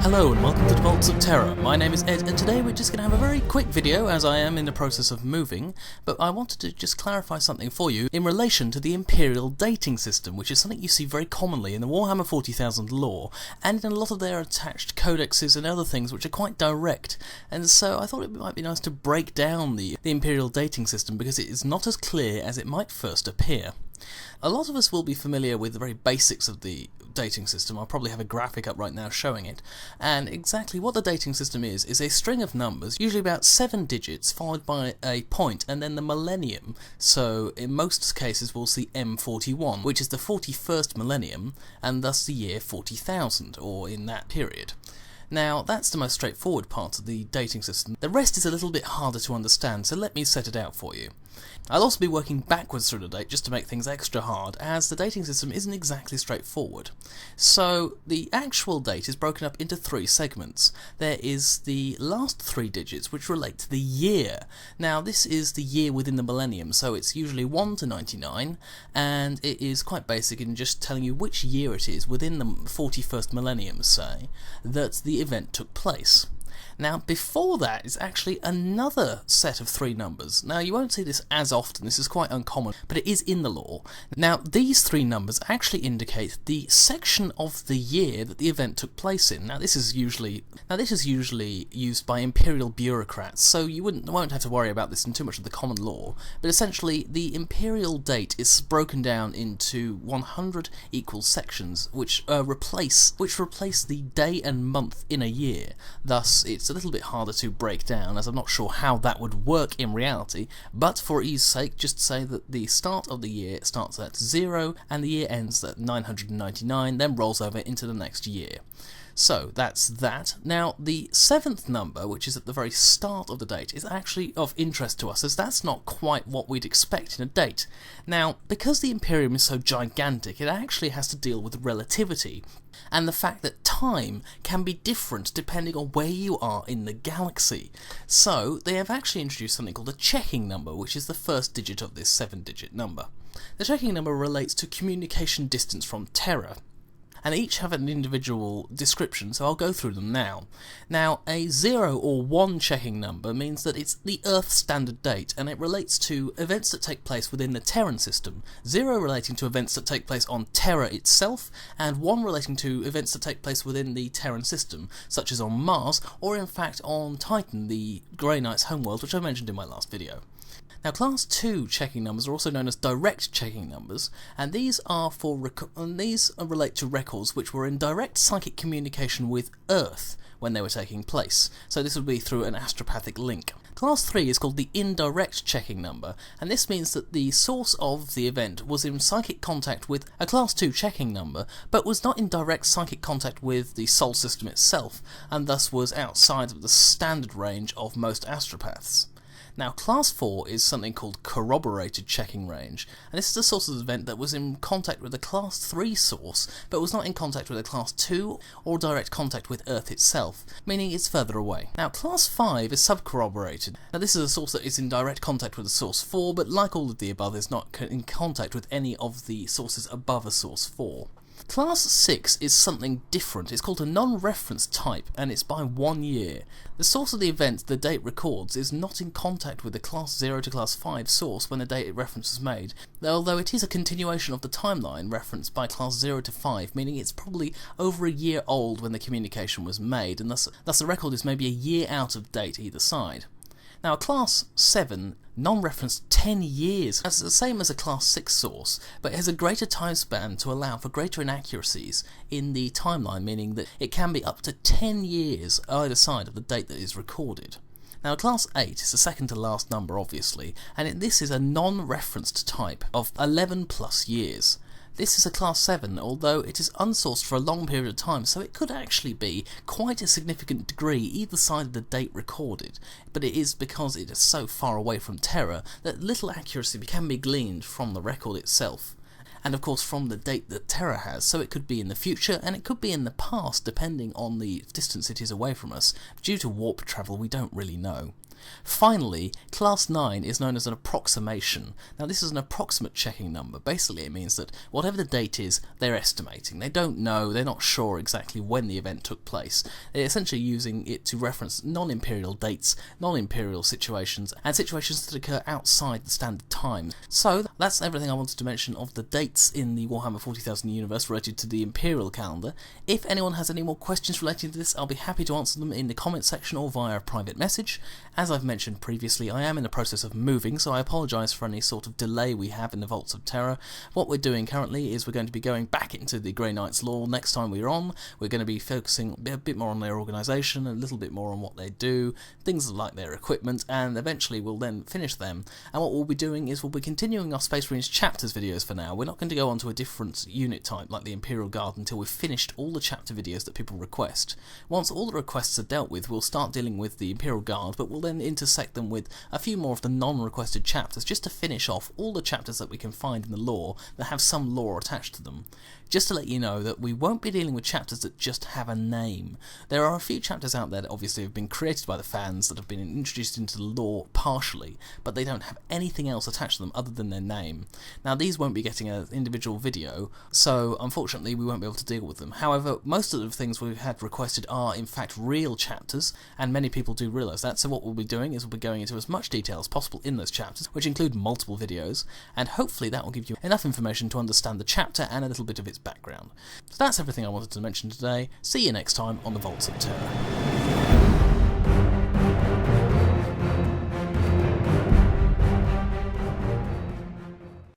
Hello and welcome to the Vaults of Terra. My name is Ed and today we're just going to have a very quick video as I am in the process of moving, but I wanted to just clarify something for you in relation to the Imperial Dating System, which is something you see very commonly in the Warhammer 40,000 lore and in a lot of their attached codexes and other things which are quite direct, and so I thought it might be nice to break down the Imperial Dating System because it is not as clear as it might first appear. A lot of us will be familiar with the very basics of the dating system. I'll probably have a graphic up right now showing it, and exactly what the dating system is a string of numbers, usually about 7 digits, followed by a point and then the millennium. So in most cases we'll see M41, which is the 41st millennium, and thus the year 40,000, or in that period. Now, that's the most straightforward part of the dating system. The rest is a little bit harder to understand, so let me set it out for you. I'll also be working backwards through the date just to make things extra hard, as the dating system isn't exactly straightforward. So, the actual date is broken up into 3 segments. There is the last 3 digits, which relate to the year. Now, this is the year within the millennium, so it's usually 1 to 99, and it is quite basic in just telling you which year it is within the 41st millennium, say, that the event took place. Now, before that is actually another set of 3 numbers. Now, you won't see this as often, this is quite uncommon, but it is in the lore. Now, these 3 numbers actually indicate the section of the year that the event took place in. Now, this is usually used by Imperial bureaucrats, so you won't have to worry about this in too much of the common lore, but essentially, the Imperial date is broken down into 100 equal sections, which replace the day and month in a year. Thus, it's a little bit harder to break down, as I'm not sure how that would work in reality, but for ease sake, just say that the start of the year starts at 0 and the year ends at 999, then rolls over into the next year. So that's that. Now, the 7th number, which is at the very start of the date, is actually of interest to us, as that's not quite what we'd expect in a date. Now, because the Imperium is so gigantic, it actually has to deal with relativity, and the fact that time can be different depending on where you are in the galaxy. So, they have actually introduced something called a checking number, which is the first digit of this 7-digit number. The checking number relates to communication distance from Terra, and each have an individual description, so I'll go through them now. Now, a 0 or 1 checking number means that it's the Earth standard date, and it relates to events that take place within the Terran system. 0 relating to events that take place on Terra itself, and 1 relating to events that take place within the Terran system, such as on Mars, or in fact on Titan, the Grey Knight's homeworld, which I mentioned in my last video. Now, Class 2 checking numbers are also known as direct checking numbers, and these relate to records which were in direct psychic communication with Earth when they were taking place, so this would be through an astropathic link. Class 3 is called the indirect checking number, and this means that the source of the event was in psychic contact with a Class 2 checking number, but was not in direct psychic contact with the Sol system itself, and thus was outside of the standard range of most astropaths. Now, Class 4 is something called corroborated checking range, and this is the source of the event that was in contact with a Class 3 source, but was not in contact with a Class 2 or direct contact with Earth itself, meaning it's further away. Now, Class 5 is subcorroborated. Now, this is a source that is in direct contact with a Source 4, but like all of the above, is not in contact with any of the sources above a Source 4. Class 6 is something different. It's called a non-reference type, and it's by 1 year. The source of the event the date records is not in contact with the Class 0 to Class 5 source when the date reference is made, although it is a continuation of the timeline referenced by Class 0 to 5, meaning it's probably over a year old when the communication was made, and thus the record is maybe a year out of date either side. Now, a Class 7 non-referenced 10 years. That's the same as a Class 6 source, but it has a greater time span to allow for greater inaccuracies in the timeline, meaning that it can be up to 10 years either side of the date that is recorded. Now, Class 8 is the second to last number, obviously, and this is a non-referenced type of 11 plus years. This is a Class 7, although it is unsourced for a long period of time, so it could actually be quite a significant degree either side of the date recorded, but it is because it is so far away from Terra that little accuracy can be gleaned from the record itself, and of course from the date that Terra has, so it could be in the future and it could be in the past depending on the distance it is away from us. Due to warp travel, we don't really know. Finally, Class 9 is known as an approximation. Now this is an approximate checking number. Basically it means that whatever the date is, they're estimating. They don't know, they're not sure exactly when the event took place. They're essentially using it to reference non-imperial dates, non-imperial situations, and situations that occur outside the standard time. So that's everything I wanted to mention of the dates in the Warhammer 40,000 universe related to the Imperial Calendar. If anyone has any more questions relating to this, I'll be happy to answer them in the comments section or via a private message. As I've mentioned previously, I am in the process of moving, so I apologise for any sort of delay we have in the Vaults of Terra. What we're doing currently is we're going to be going back into the Grey Knights lore next time we're on. We're going to be focusing a bit more on their organisation, a little bit more on what they do, things like their equipment, and eventually we'll then finish them. And what we'll be doing is we'll be continuing our Space Marines chapters videos for now. We're not going to go on to a different unit type like the Imperial Guard until we've finished all the chapter videos that people request. Once all the requests are dealt with, we'll start dealing with the Imperial Guard, but we'll then intersect them with a few more of the non-requested chapters just to finish off all the chapters that we can find in the lore that have some lore attached to them. Just to let you know that we won't be dealing with chapters that just have a name. There are a few chapters out there that obviously have been created by the fans that have been introduced into the lore partially, but they don't have anything else attached to them other than their name. Now these won't be getting an individual video, so unfortunately we won't be able to deal with them. However, most of the things we've had requested are in fact real chapters, and many people do realise that, so what we'll be doing is we'll be going into as much detail as possible in those chapters, which include multiple videos, and hopefully that will give you enough information to understand the chapter and a little bit of its background. So that's everything I wanted to mention today. See you next time on the Vaults of Terra.